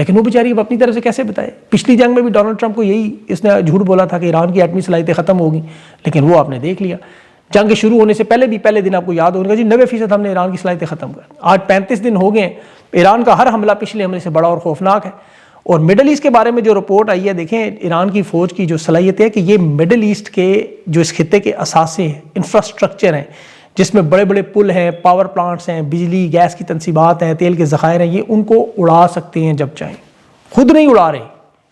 لیکن وہ بیچاری اب اپنی طرف سے کیسے بتائے؟ پچھلی جنگ میں بھی ڈونلڈ ٹرمپ کو یہی اس نے جھوٹ بولا تھا کہ ایران کی ایٹمی صلاحیتیں ختم ہوگی، لیکن وہ آپ نے دیکھ لیا جنگ کے شروع ہونے سے پہلے دن آپ کو یاد ہوگا جی 90% ہم نے ایران کی صلاحیتیں ختم کر. آج 35 دن ہو گئے ہیں. ایران کا ہر حملہ پچھلے حملے سے بڑا اور خوفناک ہے. اور مڈل ایسٹ کے بارے میں جو رپورٹ آئی ہے، دیکھیں ایران کی فوج کی جو صلاحیت ہے کہ یہ مڈل ایسٹ کے جو اس خطے کے اثاثے ہیں، انفراسٹرکچر ہیں، جس میں بڑے بڑے پل ہیں، پاور پلانٹس ہیں، بجلی گیس کی تنصیبات ہیں، تیل کے ذخائر ہیں، یہ ان کو اڑا سکتے ہیں جب چاہیں. خود نہیں اڑا رہے،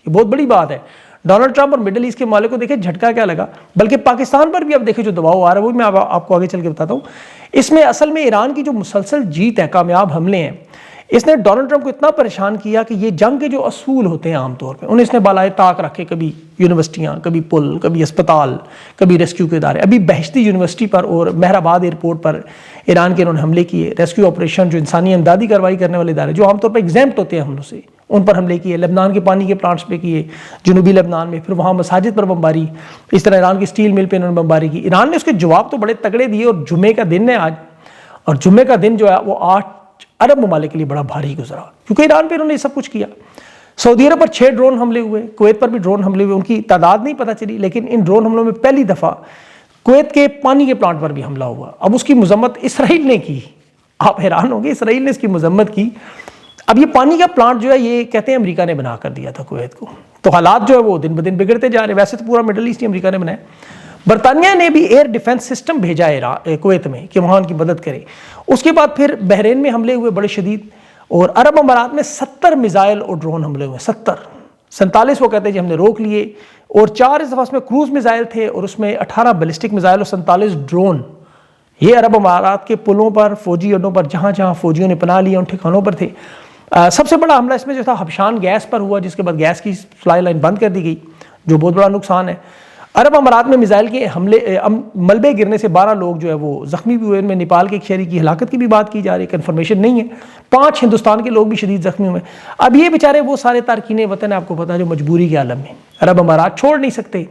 یہ بہت بڑی بات ہے. ڈونلڈ ٹرمپ اور مڈل ایسٹ کے مالک کو دیکھیں جھٹکا کیا لگا. بلکہ پاکستان پر بھی اب دیکھیں جو دباؤ آ رہا ہے وہ میں آپ کو آگے چل کے بتاتا ہوں. اس میں اصل میں ایران کی جو مسلسل جیت ہے، کامیاب حملے ہیں، اس نے ڈونلڈ ٹرمپ کو اتنا پریشان کیا کہ یہ جنگ کے جو اصول ہوتے ہیں عام طور پہ انہیں اس نے بالائے طاق رکھے. کبھی یونیورسٹیاں، کبھی پل، کبھی اسپتال، کبھی ریسکیو کے ادارے. ابھی بہشتی یونیورسٹی پر اور مہرآباد ایئرپورٹ پر ایران کے انہوں نے حملے کیے. ریسکیو آپریشن جو انسانی امدادی کارروائی کرنے والے ادارے جو عام طور پہ ایگزیمپٹ ہوتے ہیں حملوں سے، ان پر حملے کیے. لبنان کے پانی کے پلانٹس پہ کیے، جنوبی لبنان میں. پھر وہاں مساجد پر بمباری. اس طرح ایران کی اسٹیل مل پہ انہوں نے بمباری کی. ایران نے اس کے جواب تو بڑے تگڑے دیے. اور جمعے کا دن ہے آج، اور جمعے کا دن جو ہے وہ 8 عرب ممالک کے لیے بڑا بھاری گزرا، کیونکہ ایران پہ انہوں نے یہ سب کچھ کیا. سعودی عرب پر 6 ڈرون حملے ہوئے، کویت پر بھی ڈرون حملے ہوئے. ان کی تعداد نہیں پتہ چلی، لیکن ان ڈرون حملوں میں پہلی دفعہ کویت کے پانی کے پلانٹ پر بھی حملہ ہوا. اب اس کی مذمت اسرائیل نے کی. آپ حیران ہوں گے، اسرائیل نے اس کی مذمت کی. اب یہ پانی کا پلانٹ جو ہے یہ کہتے ہیں امریکہ نے بنا کر دیا تھا کویت کو. تو حالات جو ہے وہ دن بدن بگڑتے جا رہے ہیں. ویسے تو پورا مڈل ایسٹ امریکہ نے بنایا. برطانیہ نے بھی ایئر ڈیفنس سسٹم بھیجا ہے کویت میں کہ وہاں ان کی مدد کرے. اس کے بعد پھر بحرین میں حملے ہوئے بڑے شدید. اور عرب امارات میں 70 میزائل اور ڈرون حملے ہوئے. 47 وہ کہتے ہیں جی ہم نے روک لیے. اور 4 اس دفعہ اس میں کروز میزائل تھے، اور اس میں 18 بیلسٹک میزائل اور 47 ڈرون. یہ عرب امارات کے پلوں پر، فوجی اڈوں پر، جہاں جہاں فوجیوں نے پناہ لیا ان ٹھکانوں پر تھے. سب سے بڑا حملہ اس میں جو تھا حبشان گیس پر ہوا، جس کے بعد گیس کی سپلائی لائن بند کر دی گئی، جو بہت بڑا نقصان ہے. عرب امارات میں میزائل کے حملے ملبے گرنے سے 12 لوگ جو ہے وہ زخمی بھی ہوئے. ان میں نیپال کے ایک شہری کی ہلاکت کی بھی بات کی جا رہی ہے، کنفرمیشن نہیں ہے. 5 ہندوستان کے لوگ بھی شدید زخمی ہوئے. اب یہ بیچارے وہ سارے تارکین وطن آپ کو پتا ہے جو مجبوری کے عالم میں عرب امارات چھوڑ نہیں سکتے،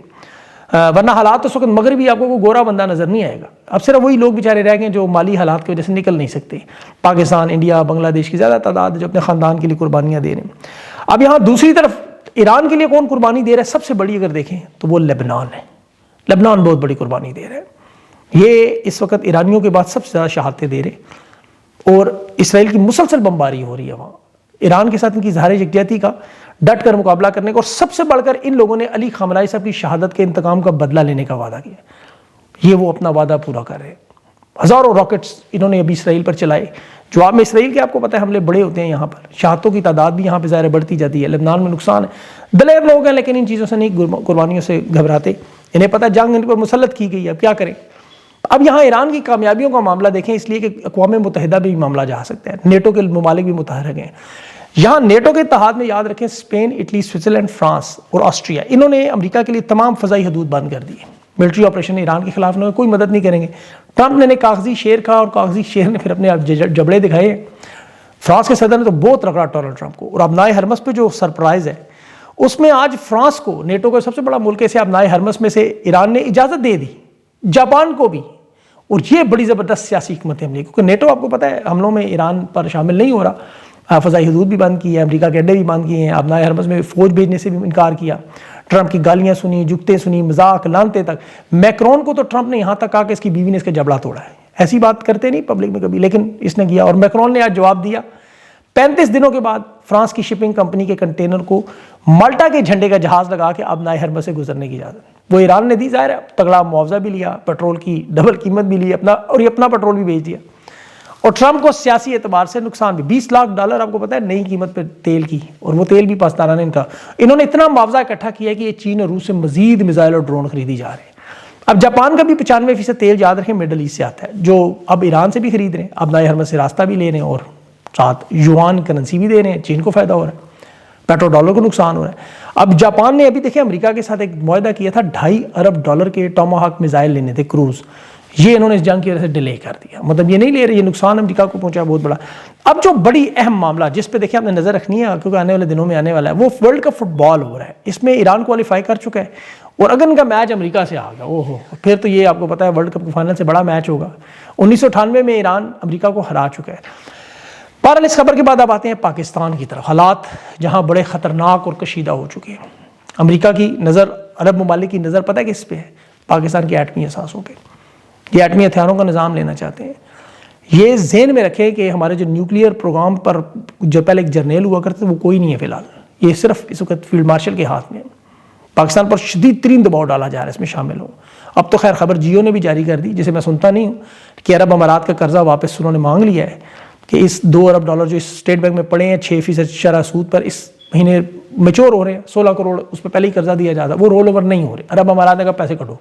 ورنہ حالات اس وقت مغربی آپ کو کوئی گورا بندہ نظر نہیں آئے گا. اب صرف وہی لوگ بیچارے رہ گئے جو مالی حالات کی وجہ سے نکل نہیں سکتے. پاکستان، انڈیا، بنگلہ دیش کی زیادہ تعداد جو اپنے خاندان کے لیے قربانیاں دے رہے ہیں. اب یہاں دوسری طرف ایران کے لیے کون قربانی دے رہا ہے؟ سب سے بڑی اگر دیکھیں تو وہ لبنان ہے. لبنان بہت بڑی قربانی دے رہا ہے. یہ اس وقت ایرانیوں کے بعد سب سے زیادہ شہادتیں دے رہے، اور اسرائیل کی مسلسل بمباری ہو رہی ہے وہاں. ایران کے ساتھ ان کی اظہار یکجہتی کا، ڈٹ کر مقابلہ کرنے کا، اور سب سے بڑھ کر ان لوگوں نے علی خامنہئی صاحب کی شہادت کے انتقام کا بدلہ لینے کا وعدہ کیا. یہ وہ اپنا وعدہ پورا کر رہے ہیں. ہزاروں راکٹس انہوں نے ابھی اسرائیل پر چلائے. جواب میں اسرائیل کے آپ کو پتہ ہے حملے بڑے ہوتے ہیں یہاں پر. شہادتوں کی تعداد بھی یہاں پہ ظاہر بڑھتی جاتی ہے. لبنان میں نقصان ہے. دلیر لوگ ہیں لیکن ان چیزوں سے نہیں، قربانیوں سے گھبراتے. انہیں پتہ جنگ ان پر مسلط کی گئی ہے، اب کیا کریں. اب یہاں ایران کی کامیابیوں کا معاملہ دیکھیں، اس لیے کہ اقوام متحدہ بھی معاملہ جا سکتا ہے. نیٹو کے ممالک بھی متحرک ہیں. یہاں نیٹو کے اتحاد میں یاد رکھیں اسپین، اٹلی، سوئٹزرلینڈ، فرانس اور آسٹریا، انہوں نے امریکہ کے لیے تمام فضائی حدود بند کر دی. ملٹری آپریشن ایران کے خلاف انہوں نے کوئی مدد نہیں کریں گے. ٹرمپ نے کاغذی شیر کھا، اور کاغذی شیر نے پھر اپنے جبڑے دکھائے. فرانس کے صدر نے تو بہت رگڑا ڈونلڈ ٹرمپ کو. اور ابنائے حرمس پہ جو سرپرائز ہے اس میں آج فرانس کو، نیٹو کا سب سے بڑا ملک ہے، سے ابنائے حرمس میں سے ایران نے اجازت دے دی. جاپان کو بھی. اور یہ بڑی زبردست سیاسی حکمت عملی، کیونکہ نیٹو آپ کو پتہ ہے حملوں میں ایران پر شامل نہیں ہو رہا. فضائی حدود بھی بند کی ہے، امریکہ کے اڈے بھی بند کیے ہیں، ابنائے حرمس میں فوج بھیجنے سے بھی انکار کیا. ٹرمپ کی گالیاں سنی، جگتیں سنی، مذاق، لانتے تک. میکرون کو تو ٹرمپ نے یہاں تک کہا کہ اس کی بیوی نے اس کا جبڑا توڑا ہے. ایسی بات کرتے نہیں پبلک میں کبھی، لیکن اس نے کیا. اور میکرون نے آج جواب دیا. 35 دنوں کے بعد فرانس کی شپنگ کمپنی کے کنٹینر کو مالٹا کے جھنڈے کا جہاز لگا کے ابنائے حرمس سے گزرنے کی اجازت وہ ایران نے دی. ظاہر ہے تگڑا معاوضہ بھی لیا، پیٹرول کی ڈبل قیمت بھی لی اپنا، اور یہ اپنا پیٹرول بھی بیچ دیا. اور ٹرمپ کو سیاسی اعتبار سے نقصان بھی. $20 لاکھ آپ کو پتہ ہے نئی قیمت پہ تیل کی، اور وہ تیل بھی پاسدارانہ ان کا. انہوں نے اتنا معاوضہ اکٹھا کیا کہ یہ چین اور روس سے مزید میزائل اور ڈرون خریدی جا رہے ہیں. اب جاپان کا بھی 95% تیل یاد رکھیں مڈل ایسٹ سے آتا ہے، جو اب ایران سے بھی خرید رہے ہیں. ابنائے حرمس سے راستہ بھی لے رہے ہیں، اور ساتھ یوان کرنسی بھی دے رہے ہیں. چین کو فائدہ ہو رہا ہے، پیٹرو ڈالر کو نقصان ہو رہا ہے. اب جاپان نے ابھی دیکھیں امریکہ کے ساتھ ایک معاہدہ کیا تھا، $2.5 ارب کے ٹاماہاک میزائل لینے تھے کروز. یہ انہوں نے اس جنگ کی وجہ سے ڈیلے کر دیا. مطلب یہ نہیں لے رہے، یہ نقصان امریکہ کو پہنچا بہت بڑا. اب جو بڑی اہم معاملہ جس پہ دیکھیں آپ نے نظر رکھنی ہے، کیونکہ آنے والے دنوں میں آنے والا ہے، وہ ورلڈ کپ فٹ بال ہو رہا ہے. اس میں ایران کوالیفائی کر چکا ہے، اور اگر ان کا میچ امریکہ سے آ گیا پھر تو یہ آپ کو پتہ ہے ورلڈ کپ کے فائنل سے بڑا میچ ہوگا. 1998 میں ایران امریکہ کو ہرا چکا ہے. بہرحال اس خبر کے بعد اب آتے ہیں پاکستان کی طرف. حالات جہاں بڑے خطرناک اور کشیدہ ہو چکے ہیں. امریکہ کی نظر، عرب ممالک کی نظر پتہ ہے کس پہ ہے؟ پاکستان کے ایٹمی اثاثوں پہ. یہ ایٹمی ہتھیاروں کا نظام لینا چاہتے ہیں. یہ ذہن میں رکھیں کہ ہمارے جو نیوکلیئر پروگرام پر جو پہلے ایک جرنیل ہوا کرتے وہ کوئی نہیں ہے فی الحال. یہ صرف اس وقت فیلڈ مارشل کے ہاتھ میں ہے. پاکستان پر شدید ترین دباؤ ڈالا جا رہا ہے اس میں شامل ہوں. اب تو خیر خبر جیو نے بھی جاری کر دی، جسے میں سنتا نہیں ہوں، کہ عرب امارات کا قرضہ واپس انہوں نے مانگ لیا ہے کہ اس $2 ارب جو اسٹیٹ بینک میں پڑے ہیں 6% شرح سود پر اس مہینے میچور ہو رہے ہیں. 16 کروڑ اس پہ پہلے ہی قرضہ دیا جاتا ہے، وہ رول اوور نہیں ہو رہے. عرب امارات نے کہا پیسے کٹو،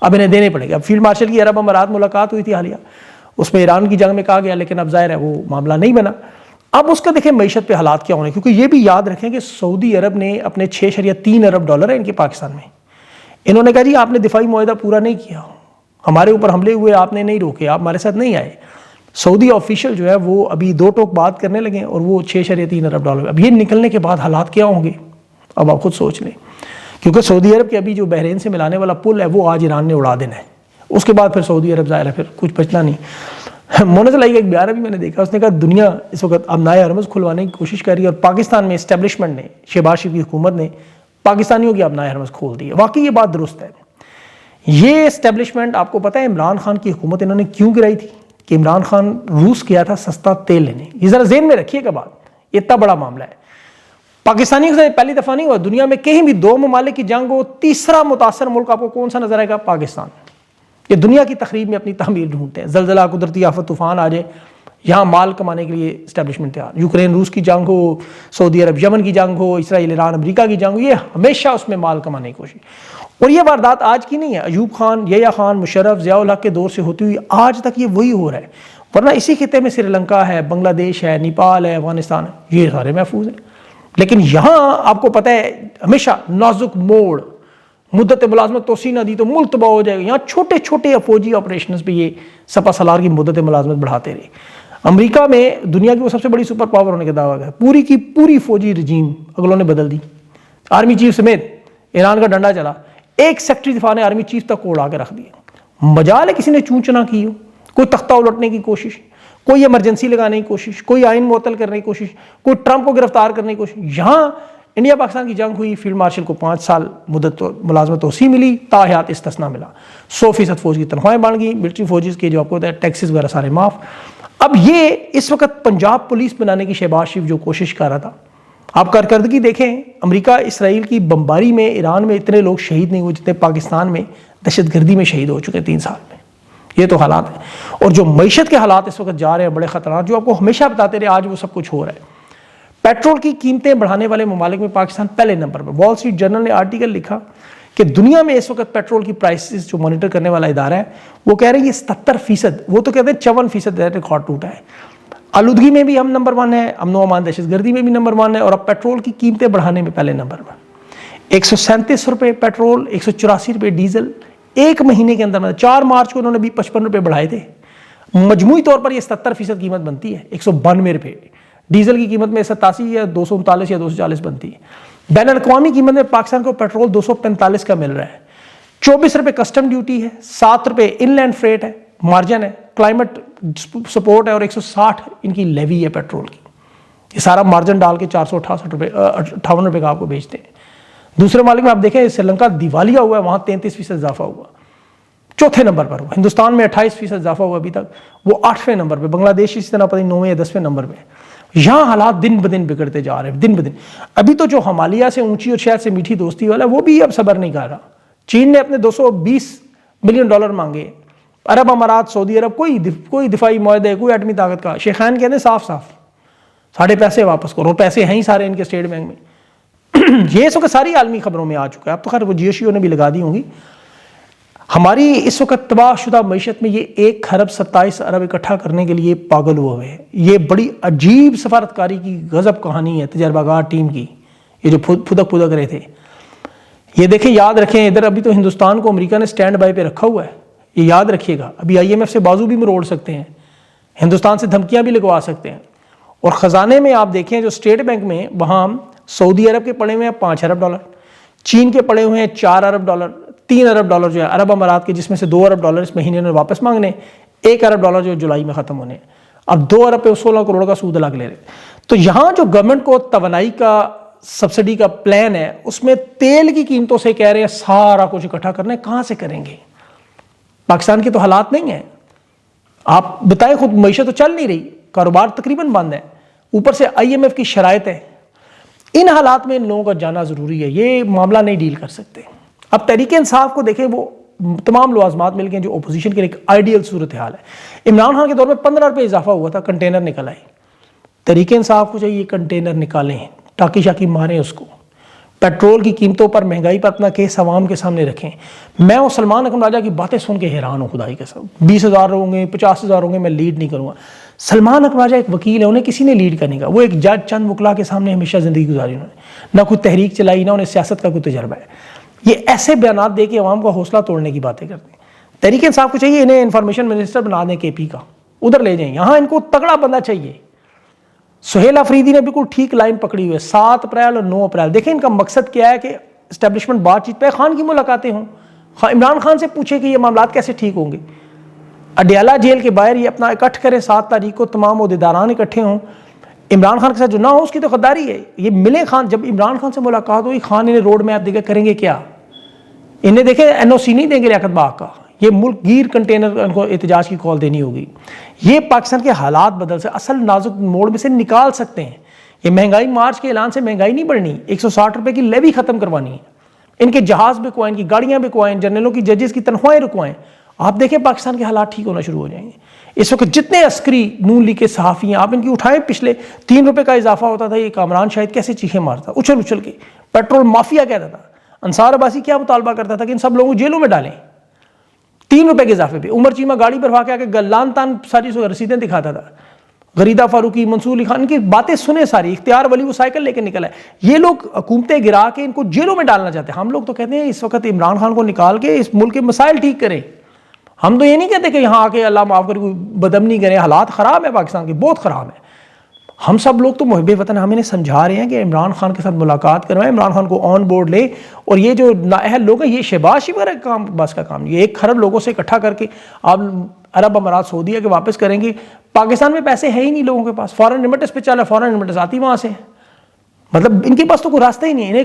اب انہیں دینے پڑے گا. اب فیلڈ مارشل کی عرب امارات ملاقات ہوئی تھی حالیہ، اس میں ایران کی جنگ میں کہا گیا، لیکن اب ظاہر ہے وہ معاملہ نہیں بنا. اب اس کا دیکھیں معیشت پہ حالات کیا ہونے، کیونکہ یہ بھی یاد رکھیں کہ سعودی عرب نے اپنے $6.3 ارب ہے ان کے پاکستان میں. انہوں نے کہا جی آپ نے دفاعی معاہدہ پورا نہیں کیا، ہمارے اوپر حملے ہوئے آپ نے نہیں روکے، آپ ہمارے ساتھ نہیں آئے. سعودی آفیشل جو ہے وہ ابھی 2 ٹوک بات کرنے لگے اور وہ $6.3 ارب. اب یہ نکلنے کے بعد حالات کیا ہوں گے اب آپ خود سوچ لیں. کیونکہ سعودی عرب کے ابھی جو بحرین سے ملانے والا پل ہے وہ آج ایران نے اڑا دینا ہے. اس کے بعد پھر سعودی عرب ظاہر ہے پھر کچھ بچنا نہیں. مونس لائی کا ایک بیان ابھی میں نے دیکھا، اس نے کہا دنیا اس وقت اب نئے ہرمز کھلوانے کی کوشش کر رہی ہے اور پاکستان میں اسٹیبلشمنٹ نے، شہباز شریف کی حکومت نے پاکستانیوں کی اب نئے ہرمز کھول دی ہے. واقعی یہ بات درست ہے. یہ اسٹیبلشمنٹ آپ کو پتہ ہے عمران خان کی حکومت انہوں نے کیوں گرائی تھی؟ کہ عمران خان روس گیا تھا سستا تیل لینے. یہ ذرا ذہن میں رکھیے گا بات، یہ اتنا بڑا معاملہ ہے. پاکستانیوں سے پہلی دفعہ نہیں ہوا دنیا میں کہیں بھی 2 ممالک کی جنگ ہو، تیسرا متاثر ملک آپ کو کون سا نظر آئے گا؟ پاکستان. یہ دنیا کی تخریب میں اپنی تعمیر ڈھونڈتے ہیں. زلزلہ، قدرتی آفت، طوفان آ جائے، یہاں مال کمانے کے لیے اسٹیبلشمنٹ تیار. یوکرین روس کی جنگ ہو، سعودی عرب یمن کی جنگ ہو، اسرائیل ایران امریکہ کی جنگ ہو، یہ ہمیشہ اس میں مال کمانے کی کوشش. اور یہ واردات آج کی نہیں ہے، ایوب خان، یحییٰ خان، مشرف، ضیاء الحق کے دور سے ہوتی ہوئی آج تک یہ وہی ہو رہا ہے. ورنہ اسی خطے میں سری لنکا ہے، بنگلہ دیش ہے، نیپال ہے، افغانستان ہے، یہ سارے محفوظ ہیں. لیکن یہاں آپ کو پتہ ہے ہمیشہ نازک موڑ، مدت ملازمت توسیع نہ دی تو ملک تباہ ہو جائے گا. یہاں چھوٹے چھوٹے فوجی آپریشنز پہ یہ سپہ سالار کی مدت ملازمت بڑھاتے رہے. امریکہ میں دنیا کی وہ سب سے بڑی سپر پاور ہونے کا دعویٰ ہے، پوری کی پوری فوجی رجیم اگلوں نے بدل دی. آرمی چیف سمیت ایران کا ڈنڈا چلا، ایک سیکٹری دفاع نے آرمی چیف تک کو اڑا کے رکھ دیا. مجال ہے کسی نے چونچنا کی ہو، کوئی تختہ الٹنے کی کوشش، کوئی ایمرجنسی لگانے کی کوشش، کوئی آئین معطل کرنے کی کوشش، کوئی ٹرمپ کو گرفتار کرنے کی کوشش. یہاں انڈیا پاکستان کی جنگ ہوئی، فیلڈ مارشل کو 5 سال مدت ملازمت توسیع ملی، تاحیات استثناء ملا، 100% فوج کی تنخواہیں بڑھ گئی، ملٹری فوجز کے جو آپ کو ہوتا ہے ٹیکسز وغیرہ سارے معاف. اب یہ اس وقت پنجاب پولیس بنانے کی شہباز شریف جو کوشش کر رہا تھا، آپ کارکردگی دیکھیں. امریکہ اسرائیل کی بمباری میں ایران میں اتنے لوگ شہید نہیں ہوئے جتنے پاکستان میں دہشت گردی میں شہید ہو چکے 3 سال میں. یہ تو حالات ہیں. اور جو معیشت کے حالات اس وقت جا رہے ہیں بڑے خطرناک، جو آپ کو ہمیشہ بتاتے رہے، آج وہ سب کچھ ہو رہا ہے. پیٹرول کی قیمتیں بڑھانے والے ممالک میں پاکستان پہلے نمبر پر. وال اسٹریٹ جرنل نے آرٹیکل لکھا کہ دنیا میں اس وقت پیٹرول کی پرائسز جو مانیٹر کرنے والا ادارہ ہے وہ کہہ رہے ہیں یہ 77%، وہ تو کہتے ہیں 54% ریکارڈ ٹوٹا ہے. آلودگی میں بھی ہم نمبر 1 ہے، امن و امان دہشت گردی میں بھی نمبر 1 ہے، اور اب پیٹرول کی قیمتیں بڑھانے میں پہلے نمبر پر. 137 روپے پیٹرول، 184 روپے ڈیزل ایک مہینے کے اندر. 4 مارچ کو انہوں نے بھی 55 روپے بڑھائے تھے. مجموعی طور پر یہ 77% قیمت بنتی ہے. 192 روپے ڈیزل کی قیمت میں 87 یا 239 یا 240 بنتی ہے. بین الاقوامی قیمت میں پاکستان کو پیٹرول 245 کا مل رہا ہے. 24 روپے کسٹم ڈیوٹی ہے، 7 روپے ان لینڈ فریٹ ہے، مارجن ہے، کلائمیٹ سپورٹ ہے، اور 160 ان کی لیوی ہے پیٹرول کی. یہ سارا مارجن ڈال کے 468 روپے 58 روپے کا آپ کو بیچتے ہیں. دوسرے ممالک میں آپ دیکھیں سری لنکا دیوالیہ ہوا ہے، وہاں 33% اضافہ ہوا، 4تھے نمبر پر. ہندوستان میں 28% اضافہ ہوا ابھی تک، وہ 8ویں نمبر پہ. بنگلہ دیش اسی طرح پتہ نہیں 9ویں یا 10ویں نمبر پہ. یہاں حالات دن بدن بگڑتے جا رہے ہیں، دن بدن. ابھی تو جو ہمالیہ سے اونچی اور شہد سے میٹھی دوستی والا ہے وہ بھی اب صبر نہیں کر رہا. چین نے اپنے $220 ملین مانگے. عرب امارات، سعودی عرب کوئی دفاعی معاہدے، کوئی ایٹمی طاقت کا. شیخین کہتے ہیں صاف صاف ساڑھے پیسے واپس کرو، پیسے ہیں ہی سارے ان کے اسٹیٹ بینک میں. یہ اس وقت ساری عالمی خبروں میں آ چکا ہے. اب تو خیر وہ جیو شیو نے بھی لگا دی ہوں گی. ہماری اس وقت تباہ شدہ معیشت میں یہ 1.27 ارب اکٹھا کرنے کے لیے پاگل ہوئے ہیں. یہ بڑی عجیب سفارتکاری کی غضب کہانی ہے تجربہ کار ٹیم کی، یہ جو پھدک رہے تھے. یہ دیکھیں، یاد رکھیں، ادھر ابھی تو ہندوستان کو امریکہ نے سٹینڈ بائی پہ رکھا ہوا ہے. یہ یاد رکھیے گا، ابھی IMF سے بازو بھی مروڑ سکتے ہیں، ہندوستان سے دھمکیاں بھی لگوا سکتے ہیں. اور خزانے میں آپ دیکھیں جو اسٹیٹ بینک میں، وہاں سعودی عرب کے پڑے ہوئے ہیں $5 ارب، چین کے پڑے ہوئے ہیں $4 ارب، $3 ارب جو ہے عرب امارات کے، جس میں سے $2 ارب اس مہینے نے واپس مانگنے، $1 ارب جو جولائی میں ختم ہونے. اب 2 ارب پہ 16 کروڑ کا سود الگ لے رہے. تو یہاں جو گورنمنٹ کو توانائی کا سبسڈی کا پلان ہے اس میں تیل کی قیمتوں سے کہہ رہے ہیں سارا کچھ اکٹھا کرنا ہے. کہاں سے کریں گے؟ پاکستان کے تو حالات نہیں ہیں. آپ بتائیں خود معیشت تو چل نہیں رہی, کاروبار تقریباً بند ہے, اوپر سے IMF کی شرائط ہے. ان حالات میں ان لوگوں کا جانا ضروری ہے, یہ معاملہ نہیں ڈیل کر سکتے. اب تحریک انصاف کو دیکھیں, وہ تمام لوازمات مل گئے جو اپوزیشن کے لیے ایک آئیڈیل صورتحال ہے. عمران خان کے دور میں 15 روپے اضافہ ہوا تھا, کنٹینر نکل آئے. تحریک انصاف کو چاہیے کنٹینر نکالیں, ٹاکی شاکی ماریں اس کو, پیٹرول کی قیمتوں پر, مہنگائی پر اپنا کیس عوام کے سامنے رکھیں. میں وہ سلمان اکرم راجہ کی باتیں سن کے حیران ہوں خدائی کے ساتھ. 20,000 ہوں گے, 50,000 ہوں گے, میں لیڈ نہیں کروں گا. سلمان اکرم راجہ ایک وکیل ہے, انہیں کسی نے لیڈ کرنے کا. وہ ایک جج چند وکلا کے سامنے ہمیشہ زندگی گزاری, انہوں نے نہ کوئی تحریک چلائی, نہ انہیں سیاست کا کوئی تجربہ ہے. یہ ایسے بیانات دے کے عوام کا حوصلہ توڑنے کی باتیں کرتے ہیں. تحریک انصاف کو چاہیے انہیں انفارمیشن منسٹر بنا دیں KP کا, ادھر لے جائیں. یہاں ان کو تگڑا بندہ چاہیے. سہیل آفریدی نے بالکل ٹھیک لائن پکڑی ہوئی ہے, 7 اپریل اور 9 اپریل. دیکھیں ان کا مقصد کیا ہے کہ اسٹیبلشمنٹ بات چیت پہ, خان کی ملاقاتیں ہوں, عمران خان سے پوچھے کہ یہ معاملات کیسے ٹھیک ہوں گے. اڈیالہ جیل کے باہر یہ اپنا اکٹھ کریں 7 تاریخ کو, تمام عہدیداران اکٹھے ہوں. عمران خان کے ساتھ جو نہ ہو اس کی تو غداری ہے. یہ ملیں خان, جب عمران خان سے ملاقات ہوئی, خان انہیں روڈ میپ دے کے کریں گے کیا؟ انہیں دیکھیں NOC نہیں دیں گے لیاقت باغ کا, یہ ملک گیر کنٹینر ان کو احتجاج کی کال دینی ہوگی. یہ پاکستان کے حالات بدل سے اصل نازک موڑ میں سے نکال سکتے ہیں. یہ مہنگائی مارچ کے اعلان سے مہنگائی نہیں بڑھنی, 160 روپے کی لیوی ختم کروانی ہے. ان کے جہاز بکوائیں, ان کی گاڑیاں بکوائیں, جنرلوں کی ججز کی تنخواہیں رکوائیں. آپ دیکھیں پاکستان کے حالات ٹھیک ہونا شروع ہو جائیں گے. اس وقت جتنے عسکری نون لیگ کے صحافی ہیں آپ ان کی اٹھائیں, پچھلے 3 روپے کا اضافہ ہوتا تھا, یہ کامران شاہد کیسے چیخیں مارتا, اچھل اچھل کے. پیٹرول مافیا کہتا تھا. انصار عباسی کیا مطالبہ کرتا تھا کہ ان سب لوگوں کو جیلوں میں ڈالیں 3 روپے کے اضافے پہ. عمر چیمہ گاڑی پر بھا کے گلان تان ساری رسیدیں دکھاتا تھا. غریدہ فاروقی, منصور علی خان, ان کی باتیں سنیں ساری. اختیار ولی وہ سائیکل لے کے نکلا ہے. یہ لوگ حکومتیں گرا کے ان کو جیلوں میں ڈالنا چاہتے ہیں. ہم لوگ تو کہتے ہیں اس وقت عمران خان کو نکال کے اس ملک کے مسائل ٹھیک کریں. ہم تو یہ نہیں کہتے کہ یہاں آ کے اللہ معاف کرے کوئی بدامنی کریں. حالات خراب ہے پاکستان کے, بہت خراب ہے. ہم سب لوگ تو محب وطن, ہم انہیں سمجھا رہے ہیں کہ عمران خان کے ساتھ ملاقات کروائیں, عمران خان کو آن بورڈ لے. اور یہ جو نااہل لوگ ہیں, یہ شہباز شریف کا کام, بس کا کام نہیں. یہ 1 خرب لوگوں سے اکٹھا کر کے آپ عرب امارات سعودیہ کے واپس کریں گے. پاکستان میں پیسے ہے ہی نہیں لوگوں کے پاس, فارن ریمیٹنس پہ چلا, فارن ریمیٹنس آتی وہاں سے. مطلب ان کے پاس تو کوئی راستہ ہی نہیں ہے.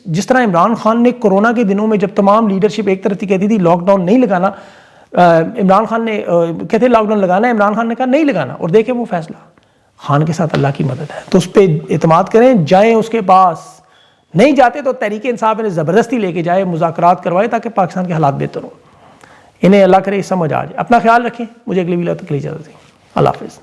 جس طرح عمران خان نے کورونا کے دنوں میں جب تمام لیڈرشپ ایک طرف کہتی تھی لاک ڈاؤن نہیں لگانا, عمران خان نے کہتے لاک ڈاؤن لگانا ہے, عمران خان نے کہا نہیں لگانا, اور دیکھیں وہ فیصلہ. خان کے ساتھ اللہ کی مدد ہے, تو اس پہ اعتماد کریں, جائیں اس کے پاس. نہیں جاتے تو تحریک انصاف انہیں زبردستی لے کے جائے, مذاکرات کروائے تاکہ پاکستان کے حالات بہتر ہوں. انہیں اللہ کرے سمجھ آ جائے. اپنا خیال رکھیں. مجھے اگلی ویڈیو تک کے لیے اجازت دیں. اللہ حافظ.